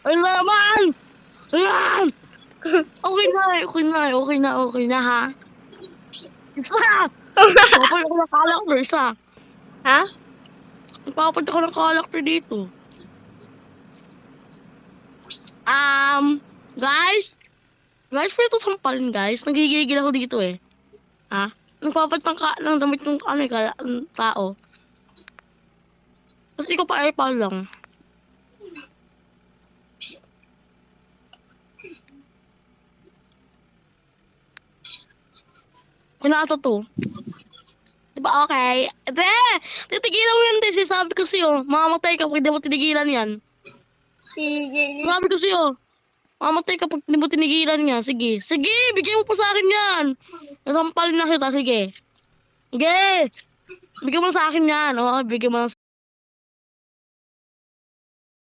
Ano naman? Ayan! Okay na, ha? Isa! Papalit ako ng character, isa. Ha? Papalit ako ng character dito. Guys? Guys, pwede ito sampalin, guys. Nagigigil ako dito, eh. Ha? Nagpapalit ng damit ng tao. Tapos ikaw pa airpal lang. Kinato to. Diba okay? Titigilan mo yan, Desi. Sabi ko sa'yo, mamamatay ka pag di mo tinigilan yan. Sige. Sabi ko sa'yo, mamamatay ka pag di mo tinigilan yan. Sige, bigyan mo pa sa akin yan. Nasampalin na kita, sige. Sige! Bigyan mo sa akin yan. Oo, bigyan mo